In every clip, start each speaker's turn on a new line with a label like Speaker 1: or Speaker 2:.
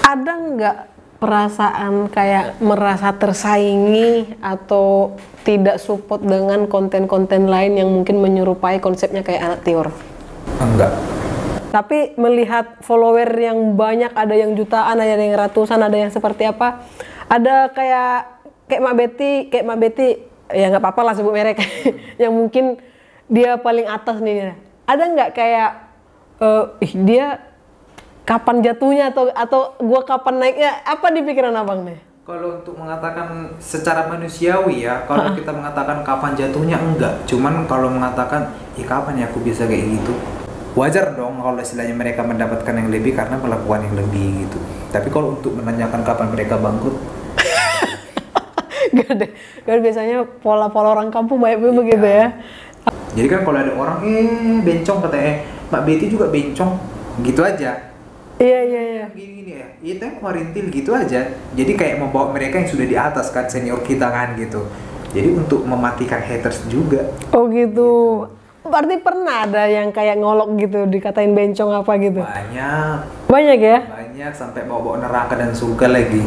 Speaker 1: Ada nggak perasaan kayak merasa tersaingi atau tidak support dengan konten-konten lain yang mungkin menyerupai konsepnya kayak Anak Tior?
Speaker 2: Enggak.
Speaker 1: Tapi melihat follower yang banyak, ada yang jutaan, ada yang ratusan, ada yang seperti apa, ada kayak Mak Betty, ya nggak apa-apa lah sebut merek, yang mungkin dia paling atas nih. Ada nggak kayak dia kapan jatuhnya atau gua kapan naiknya, apa di pikiran abang nih?
Speaker 2: Kalau untuk mengatakan secara manusiawi ya, kalau kita mengatakan kapan jatuhnya enggak. Cuman kalau mengatakan, kapan ya aku bisa kayak gitu. Wajar dong kalau istilahnya mereka mendapatkan yang lebih karena melakukan yang lebih gitu. Tapi kalau untuk menanyakan kapan mereka bangkrut,
Speaker 1: Gak ada. Kan biasanya pola-pola orang kampung banyak begitu ya.
Speaker 2: Jadi kan kalau ada orang bencong katanya, Mbak Betty juga bencong, gitu aja.
Speaker 1: Iya.
Speaker 2: Gini ya, itu yang warintil gitu aja. Jadi kayak membawa mereka yang sudah di atas kan, senior kita kan gitu. Jadi untuk mematikan haters juga.
Speaker 1: Oh gitu. Berarti pernah ada yang kayak ngolok gitu, dikatain bencong apa gitu?
Speaker 2: Banyak
Speaker 1: ya?
Speaker 2: Banyak sampai bawa-bawa neraka dan surga lagi.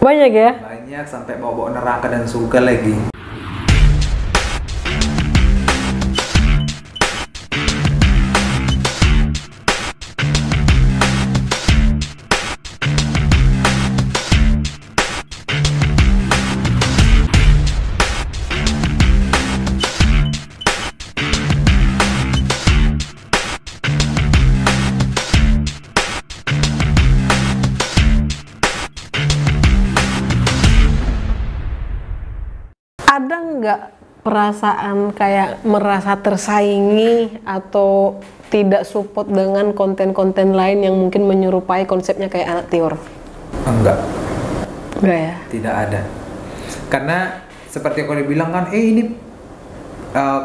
Speaker 1: Banyak ya?
Speaker 2: Banyak sampai bawa-bawa neraka dan surga lagi.
Speaker 1: Ada nggak perasaan kayak merasa tersaingi atau tidak support dengan konten-konten lain yang mungkin menyerupai konsepnya kayak Anak Tior?
Speaker 2: Enggak
Speaker 1: ya?
Speaker 2: Tidak ada. Karena seperti yang kau bilang kan, ini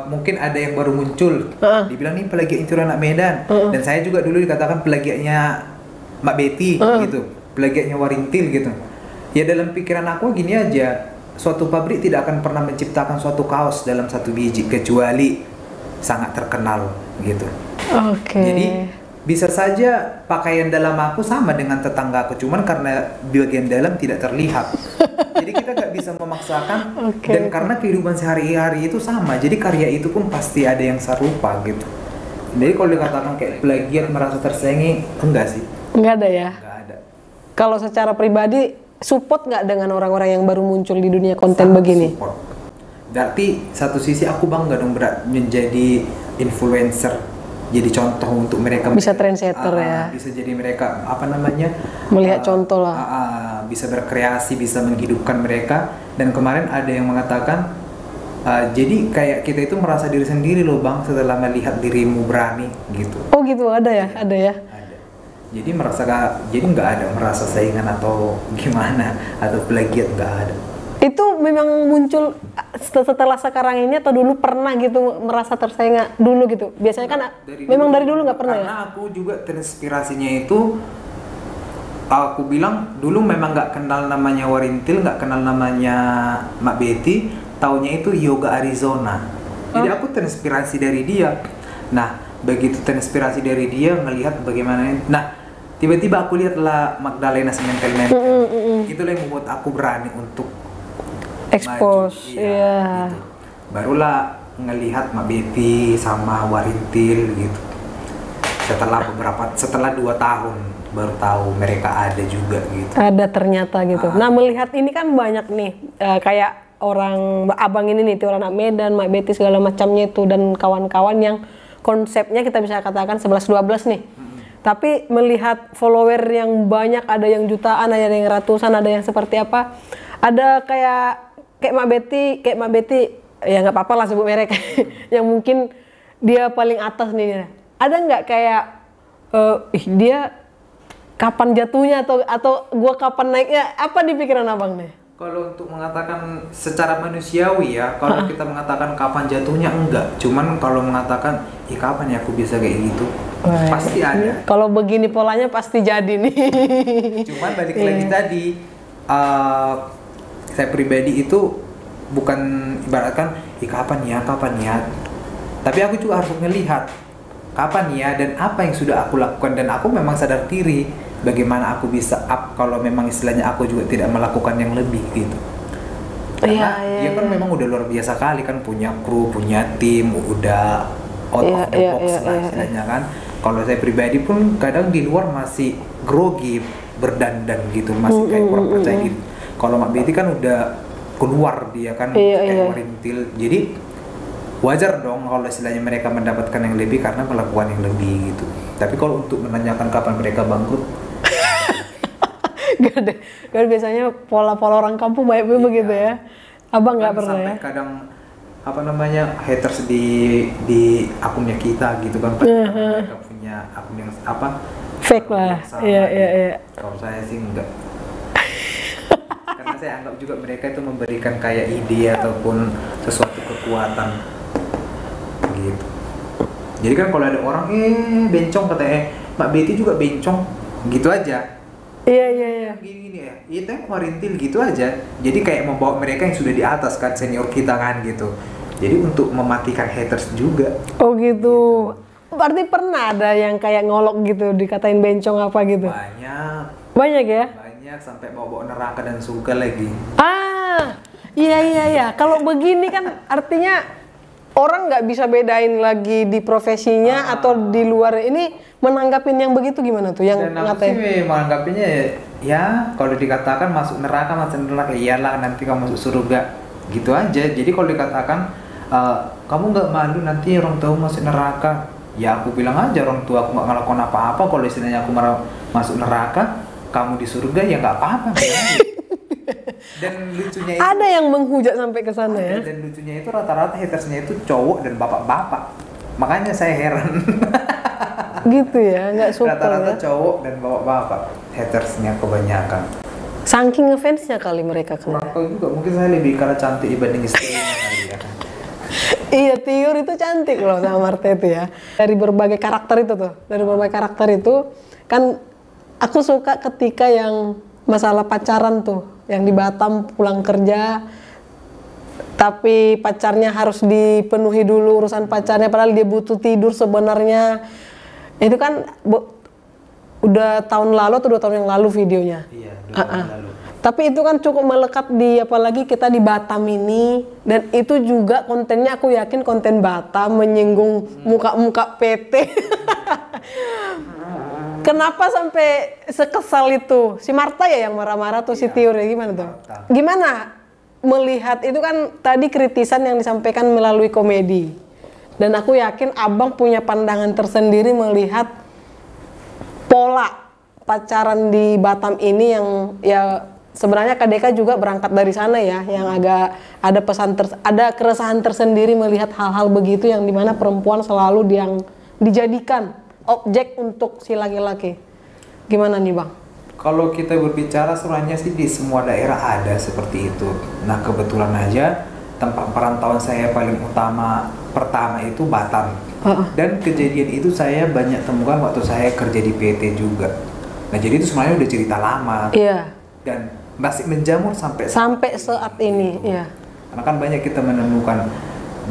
Speaker 2: mungkin ada yang baru muncul. Dibilang nih plagiat Intior Anak Medan. Dan saya juga dulu dikatakan plagiatnya Mak Betty gitu, plagiatnya Warintil gitu. Ya dalam pikiran aku gini aja, suatu pabrik tidak akan pernah menciptakan suatu kaos dalam satu biji kecuali sangat terkenal gitu. Jadi bisa saja pakaian dalam aku sama dengan tetanggaku, cuman karena bagian dalam tidak terlihat. Jadi kita nggak bisa memaksakan. Dan karena kehidupan sehari-hari itu sama, jadi karya itu pun pasti ada yang serupa gitu. Jadi kalau dikatakan kayak plagiat merasa tersaingi, enggak sih.
Speaker 1: Enggak ada ya?
Speaker 2: Enggak ada.
Speaker 1: Kalau secara pribadi support nggak dengan orang-orang yang baru muncul di dunia konten
Speaker 2: Sangat
Speaker 1: begini?
Speaker 2: Support. Berarti satu sisi aku bangga dong menjadi influencer, jadi contoh untuk mereka.
Speaker 1: Bisa trendsetter ya.
Speaker 2: Bisa jadi mereka
Speaker 1: melihat contoh lah.
Speaker 2: Bisa berkreasi, bisa menghidupkan mereka. Dan kemarin ada yang mengatakan, jadi kayak kita itu merasa diri sendiri loh bang setelah melihat dirimu berani gitu.
Speaker 1: Oh gitu, ada ya? Ada ya?
Speaker 2: Jadi nggak ada merasa saingan atau gimana atau plagiat, nggak ada.
Speaker 1: Itu memang muncul setelah sekarang ini atau dulu pernah gitu merasa tersaingan dulu gitu? Biasanya kan memang dari dulu nggak pernah.
Speaker 2: Karena aku juga terinspirasinya itu, aku bilang dulu memang nggak kenal namanya Warintil, nggak kenal namanya Mak Betty, taunya itu Yoga Arizona. Jadi aku terinspirasi dari dia. Nah begitu terinspirasi dari dia ngelihat bagaimana. Nah tiba-tiba aku lihatlah Magdalena Sementel. Itulah yang membuat aku berani untuk
Speaker 1: expose. Iya.
Speaker 2: Gitu. Barulah ngelihat Mak Betty sama Warintil gitu. Setelah 2 tahun baru tahu mereka ada juga gitu.
Speaker 1: Ada ternyata gitu. Nah melihat ini kan banyak nih kayak orang abang ini nih, Tior Anak Medan, Mak Betty segala macamnya itu dan kawan-kawan yang konsepnya kita bisa katakan 11-12 nih. Tapi melihat follower yang banyak, ada yang jutaan, ada yang ratusan, ada yang seperti apa, ada kayak Mak Betty, ya nggak apa-apa lah sebut merek, yang mungkin dia paling atas nih. Ada nggak kayak dia kapan jatuhnya atau gua kapan naiknya, apa di pikiran abang nih?
Speaker 2: Kalau untuk mengatakan secara manusiawi ya, kalau kita mengatakan kapan jatuhnya enggak. Cuman kalau mengatakan, kapan ya aku bisa kayak gitu, pasti ada.
Speaker 1: Kalau begini polanya pasti jadi nih.
Speaker 2: Cuman balik lagi tadi, saya pribadi itu bukan ibaratkan, kapan ya. Tapi aku juga harus melihat kapan ya dan apa yang sudah aku lakukan, dan aku memang sadar diri bagaimana aku bisa up kalau memang istilahnya aku juga tidak melakukan yang lebih gitu. Karena dia kan memang udah luar biasa kali kan, punya kru, punya tim, udah out of the box lah istilahnya kan. Kalau saya pribadi pun kadang di luar masih grogi, berdandan gitu, masih kayak kurang percaya diri. Kalau Mak Betty kan udah keluar dia kan kayak merintil, jadi wajar dong kalau istilahnya mereka mendapatkan yang lebih karena melakukan yang lebih gitu. Tapi kalau untuk menanyakan kapan mereka bangkrut,
Speaker 1: gak ada. Kan biasanya pola-pola orang kampung banyak begitu ya. Abang nggak pernah
Speaker 2: sampai
Speaker 1: ya?
Speaker 2: kadang apa namanya haters di akunnya kita gitu kan, mereka punya akun yang apa
Speaker 1: fake lah. Iya.
Speaker 2: Kalau saya sih enggak. Karena saya anggap juga mereka itu memberikan kayak ide ataupun sesuatu kekuatan gitu. Jadi kan kalau ada orang bencong katanya Mbak Betty juga bencong gitu aja.
Speaker 1: Iya.
Speaker 2: Gini ya, itu yang warintil gitu aja. Jadi kayak membawa mereka yang sudah di atas kan, senior kita kan gitu. Jadi untuk mematikan haters juga.
Speaker 1: Oh gitu. Berarti pernah ada yang kayak ngolok gitu, dikatain bencong apa gitu? Banyak ya?
Speaker 2: Banyak, sampai bawa neraka dan surga lagi.
Speaker 1: Iya. Kalau begini kan artinya orang nggak bisa bedain lagi di profesinya atau di luar ini. Menanggapin yang begitu gimana tuh? Yang ngatain?
Speaker 2: Sih menanggapinya ya kalau dikatakan masuk neraka iyalah nanti kamu masuk surga gitu aja. Jadi kalau dikatakan kamu nggak malu nanti orang tua masuk neraka, ya aku bilang aja orang tua aku nggak ngelakuin apa-apa. Kalau istilahnya aku masuk neraka, kamu di surga ya nggak apa-apa. Dan lucunya itu
Speaker 1: ada yang menghujat sampai ke sana ya.
Speaker 2: Dan lucunya itu rata-rata hatersnya itu cowok dan bapak-bapak. Makanya saya heran.
Speaker 1: Gitu ya, nggak suka
Speaker 2: rata-rata
Speaker 1: ya.
Speaker 2: cowok dan bapak-bapak hatersnya kebanyakan.
Speaker 1: Saking ngefansnya kali mereka kan.
Speaker 2: Atau juga mungkin saya lebih karena cantik dibanding istrinya kali ya.
Speaker 1: Iya, Tiur itu cantik loh sama Marta itu ya. Dari berbagai karakter itu kan aku suka ketika yang masalah pacaran tuh, yang di Batam pulang kerja tapi pacarnya harus dipenuhi dulu urusan pacarnya padahal dia butuh tidur sebenarnya. Itu kan udah tahun lalu atau 2 tahun yang lalu videonya.
Speaker 2: Iya, 2 tahun lalu.
Speaker 1: Tapi itu kan cukup melekat di apalagi kita di Batam ini, dan itu juga kontennya aku yakin konten Batam menyinggung muka-muka PT. Kenapa sampai sekesal itu? Si Marta ya yang marah-marah tuh, si Tiur ya gimana tuh? Gimana melihat itu kan tadi kritisan yang disampaikan melalui komedi. Dan aku yakin abang punya pandangan tersendiri melihat pola pacaran di Batam ini yang ya sebenarnya KDK juga berangkat dari sana ya, yang agak ada ada keresahan tersendiri melihat hal-hal begitu yang dimana perempuan selalu yang dijadikan objek untuk si laki-laki. Gimana nih bang?
Speaker 2: Kalau kita berbicara sebenarnya sih di semua daerah ada seperti itu. Nah kebetulan aja tempat perantauan saya paling pertama itu Batam. Dan kejadian itu saya banyak temukan waktu saya kerja di PT juga. Nah jadi itu sebenarnya udah cerita lama.
Speaker 1: Iya.
Speaker 2: Dan masih menjamur sampai
Speaker 1: saat ini. Iya.
Speaker 2: Karena kan banyak kita menemukan.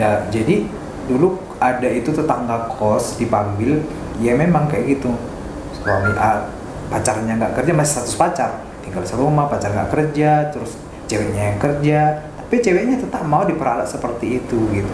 Speaker 2: Nah, jadi dulu ada itu tetangga kos dipanggil, ya memang kayak gitu. Suami pacarnya nggak kerja, masih status pacar, tinggal serumah, pacar nggak kerja, terus ceweknya yang kerja, tapi ceweknya tetap mau diperalat seperti itu gitu.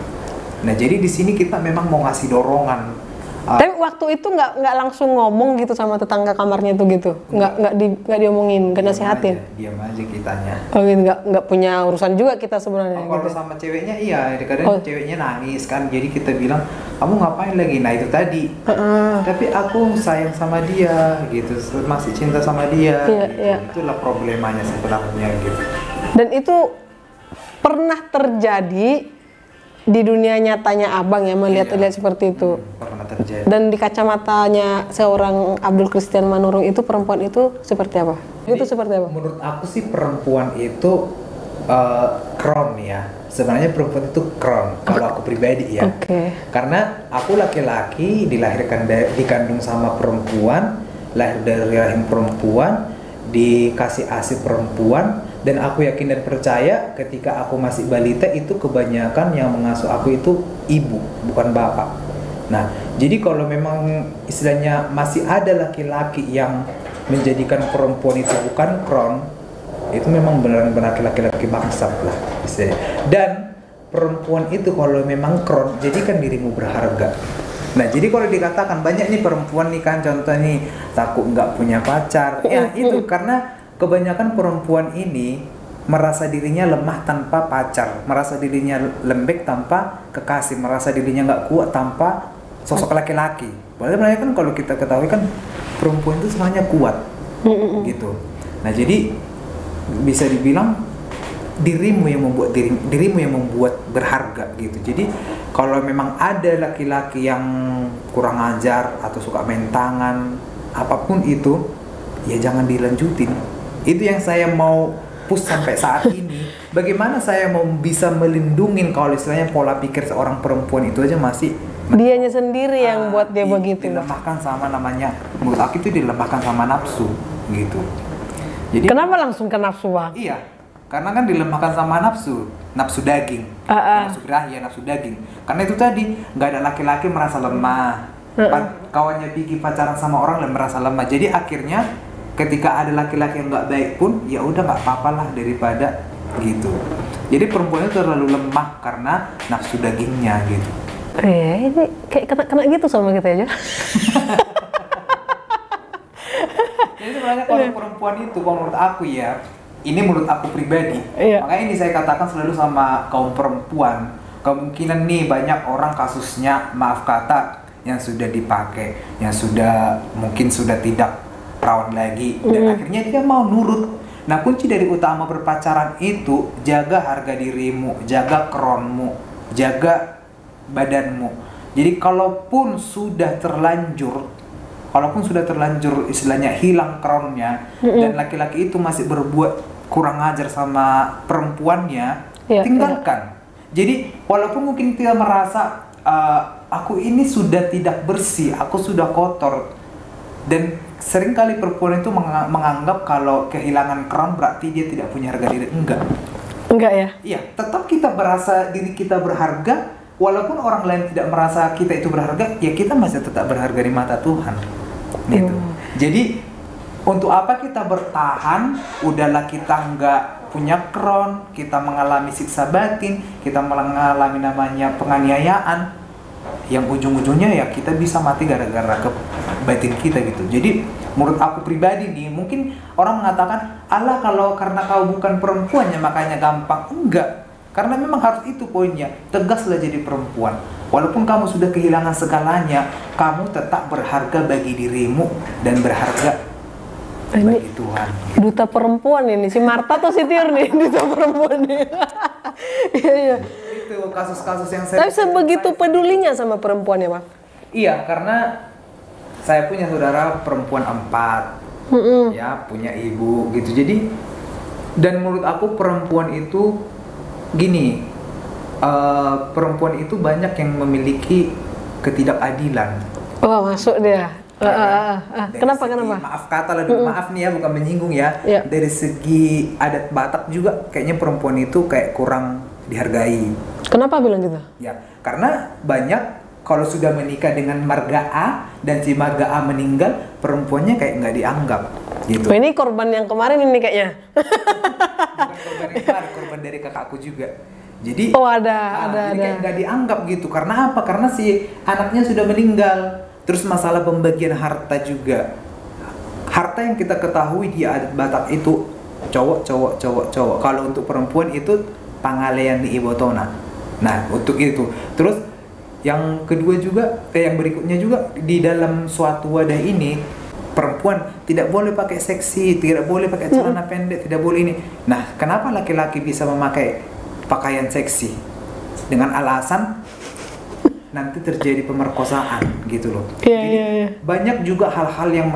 Speaker 2: Nah jadi di sini kita memang mau ngasih dorongan.
Speaker 1: Tapi waktu itu nggak langsung ngomong gitu sama tetangga kamarnya itu gitu, nggak diomongin, nggak nasihatin.
Speaker 2: Diam aja kitanya.
Speaker 1: Oh gitu, nggak punya urusan juga kita sebenarnya.
Speaker 2: Kalau
Speaker 1: gitu.
Speaker 2: sama ceweknya iya, kadang ceweknya nangis kan, jadi kita bilang kamu ngapain lagi? Nah itu tadi. Tapi aku sayang sama dia gitu, masih cinta sama dia. Gitu. Itulah problemanya sebenarnya gitu.
Speaker 1: Dan itu pernah terjadi di dunia nyatanya abang ya, melihat-lihat seperti itu.
Speaker 2: Pernah terjadi.
Speaker 1: Dan di kacamatanya seorang Abdul Christian Manurung itu perempuan itu seperti apa?
Speaker 2: Jadi,
Speaker 1: itu seperti apa?
Speaker 2: Menurut aku sih perempuan itu kron ya. Sebenarnya perempuan itu kron kalau aku pribadi ya. Karena aku laki-laki dikandung sama perempuan, lahir dari rahim perempuan, dikasih ASI perempuan. Dan aku yakin dan percaya ketika aku masih balita itu kebanyakan yang mengasuh aku itu ibu, bukan bapak. Nah, jadi kalau memang istilahnya masih ada laki-laki yang menjadikan perempuan itu bukan kron, itu memang benar-benar laki-laki bangsat lah istilahnya. Dan perempuan itu kalau memang kron, jadikan dirimu berharga. Nah, jadi kalau dikatakan banyak nih perempuan nih kan, contoh nih takut nggak punya pacar, ya itu karena kebanyakan perempuan ini merasa dirinya lemah tanpa pacar, merasa dirinya lembek tanpa kekasih, merasa dirinya nggak kuat tanpa sosok laki-laki. Padahal kan kalau kita ketahui kan perempuan itu sebenarnya kuat, gitu. Nah, jadi bisa dibilang dirimu yang membuat berharga gitu. Jadi kalau memang ada laki-laki yang kurang ajar atau suka main tangan, apapun itu, ya jangan dilanjutin. Itu yang saya mau push sampai saat ini. Bagaimana saya mau bisa melindungi kalau istilahnya pola pikir seorang perempuan itu aja masih
Speaker 1: dianya sendiri yang buat dia begitu.
Speaker 2: Dilemahkan sama namanya, menurut aku itu dilemahkan sama nafsu gitu. Jadi
Speaker 1: kenapa langsung ke nafsu, Bang?
Speaker 2: Iya, karena kan dilemahkan sama nafsu daging, nafsu birahi, nafsu daging. Karena itu tadi nggak ada laki-laki merasa lemah. Kawannya Piki pacaran sama orang merasa lemah. Jadi akhirnya ketika ada laki-laki yang nggak baik pun, ya udah nggak apa-apa lah daripada gitu. Jadi perempuan itu terlalu lemah karena nafsu dagingnya gitu.
Speaker 1: Ini kayak kena gitu sama kita aja.
Speaker 2: Jadi sebenarnya kalau perempuan itu, kalau menurut aku ya, ini menurut aku pribadi, makanya ini saya katakan selalu sama kaum perempuan, kemungkinan nih banyak orang kasusnya, maaf kata, yang sudah dipakai, yang sudah mungkin sudah tidak perawan lagi, dan akhirnya dia mau nurut. Nah, kunci dari utama berpacaran itu jaga harga dirimu, jaga kronmu, jaga badanmu. Jadi kalaupun sudah terlanjur istilahnya hilang kronnya, dan laki-laki itu masih berbuat kurang ajar sama perempuannya, tinggalkan. Jadi walaupun mungkin dia merasa aku ini sudah tidak bersih, aku sudah kotor, dan seringkali perempuan itu menganggap kalau kehilangan kron berarti dia tidak punya harga diri. Enggak ya? Iya, tetap kita merasa diri kita berharga, walaupun orang lain tidak merasa kita itu berharga, ya kita masih tetap berharga di mata Tuhan. Gitu. Jadi untuk apa kita bertahan? Udahlah kita nggak punya kron, kita mengalami siksa batin, kita mengalami namanya penganiayaan, yang ujung-ujungnya ya kita bisa mati gara-gara ke batin kita gitu. Jadi menurut aku pribadi nih, mungkin orang mengatakan, Allah kalau karena kau bukan perempuannya makanya gampang. Enggak, karena memang harus itu poinnya, tegaslah jadi perempuan. Walaupun kamu sudah kehilangan segalanya, kamu tetap berharga bagi dirimu dan berharga bagi Tuhan.
Speaker 1: Duta perempuan ini, si Marta atau si Tir nih, duta perempuan nih. Iya.
Speaker 2: Itu kasus-kasus yang saya...
Speaker 1: Tapi sebegitu pedulinya sama perempuan ya, Bang?
Speaker 2: Iya, karena saya punya saudara perempuan 4, ya, punya ibu gitu. Jadi, dan menurut aku perempuan itu gini, perempuan itu banyak yang memiliki ketidakadilan.
Speaker 1: Oh, masuk dia. Kenapa?
Speaker 2: Maaf kata lah, maaf nih ya, bukan menyinggung ya. Dari segi adat Batak juga kayaknya perempuan itu kayak kurang dihargai.
Speaker 1: Kenapa bilang gitu?
Speaker 2: Ya, karena banyak kalau sudah menikah dengan marga A dan si marga A meninggal, perempuannya kayak nggak dianggap gitu.
Speaker 1: Ini korban yang kemarin ini kayaknya.
Speaker 2: Bukan korban yang kemarin, korban dari kakakku juga. Jadi jadi kayak nggak dianggap gitu. Karena apa? Karena si anaknya sudah meninggal. Terus masalah pembagian harta juga. Harta yang kita ketahui di adat Batak itu cowok. Kalau untuk perempuan itu pangalean di ibotona. Nah, untuk itu. Terus yang kedua juga, yang berikutnya juga, di dalam suatu wadah ini perempuan tidak boleh pakai seksi, tidak boleh pakai celana pendek, tidak boleh ini. Nah, kenapa laki-laki bisa memakai pakaian seksi? Dengan alasan nanti terjadi pemerkosaan gitu loh. Jadi banyak juga hal-hal yang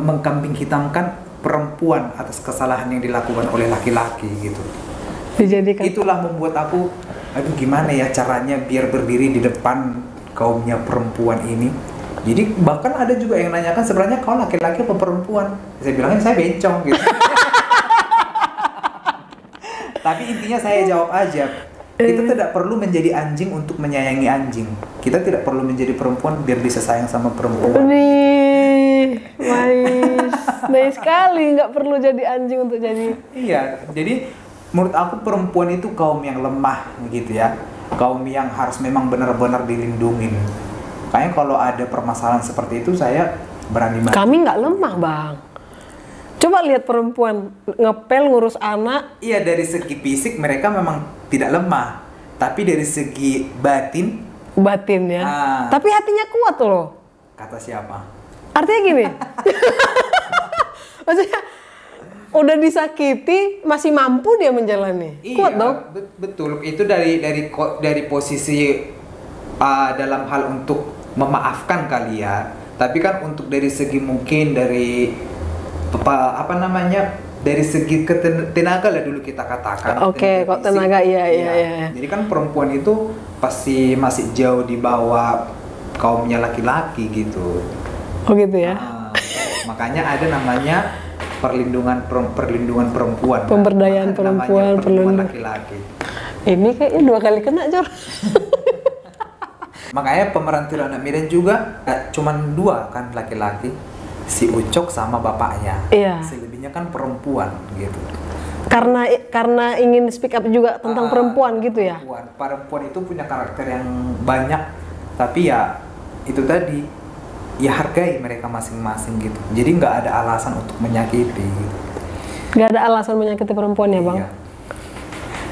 Speaker 2: mengkambing hitamkan perempuan atas kesalahan yang dilakukan oleh laki-laki gitu.
Speaker 1: Dijadikan.
Speaker 2: Itulah membuat aku, aduh gimana ya caranya biar berdiri di depan kaumnya perempuan ini. Jadi bahkan ada juga yang nanyakan sebenarnya kau laki-laki apa perempuan? Saya bilangnya saya bencong gitu. Tapi intinya saya jawab aja, kita tidak perlu menjadi anjing untuk menyayangi anjing. Kita tidak perlu menjadi perempuan biar bisa sayang sama perempuan.
Speaker 1: Nih, mais. Baik sekali, nggak perlu jadi anjing untuk jadi.
Speaker 2: Iya, jadi menurut aku perempuan itu kaum yang lemah gitu ya. Kaum yang harus memang benar-benar dilindungi. Kayaknya kalau ada permasalahan seperti itu saya berani banget.
Speaker 1: Kami nggak lemah, Bang. Coba lihat perempuan ngepel ngurus anak.
Speaker 2: Iya, dari segi fisik mereka memang tidak lemah, tapi dari segi batin,
Speaker 1: Ya. Tapi hatinya kuat loh.
Speaker 2: kata siapa?
Speaker 1: Artinya gini. Maksudnya udah disakiti masih mampu dia menjalani. Kuat dong.
Speaker 2: Betul. Itu dari posisi dalam hal untuk memaafkan kali ya. Tapi kan untuk dari segi mungkin dari dari segi tenaga lah dulu kita katakan.
Speaker 1: Oke, kok tenaga iya.
Speaker 2: Jadi kan perempuan itu pasti masih jauh di bawah kaumnya laki-laki gitu.
Speaker 1: Oh gitu ya.
Speaker 2: Makanya ada namanya perlindungan perempuan.
Speaker 1: Pemberdayaan perempuan,
Speaker 2: perlindungan laki-laki.
Speaker 1: Ini kayaknya 2 kali kena, Jor.
Speaker 2: Makanya pemeran Tirana Medan juga cuman 2 kan laki-laki, si Ucok sama bapaknya.
Speaker 1: Iya.
Speaker 2: Selebihnya kan perempuan gitu.
Speaker 1: Karena ingin speak up juga tentang perempuan gitu ya.
Speaker 2: Perempuan itu punya karakter yang banyak, tapi ya itu tadi, ya hargai mereka masing-masing gitu. Jadi nggak ada alasan untuk menyakiti. Gitu.
Speaker 1: Nggak ada alasan menyakiti perempuan ya, Bang?
Speaker 2: Iya.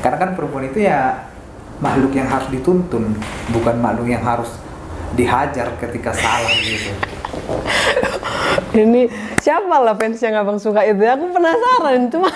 Speaker 2: Karena kan perempuan itu ya makhluk yang harus dituntun, bukan makhluk yang harus dihajar ketika salah gitu.
Speaker 1: Ini siapa lah fans yang abang suka itu? Aku penasaran cuma.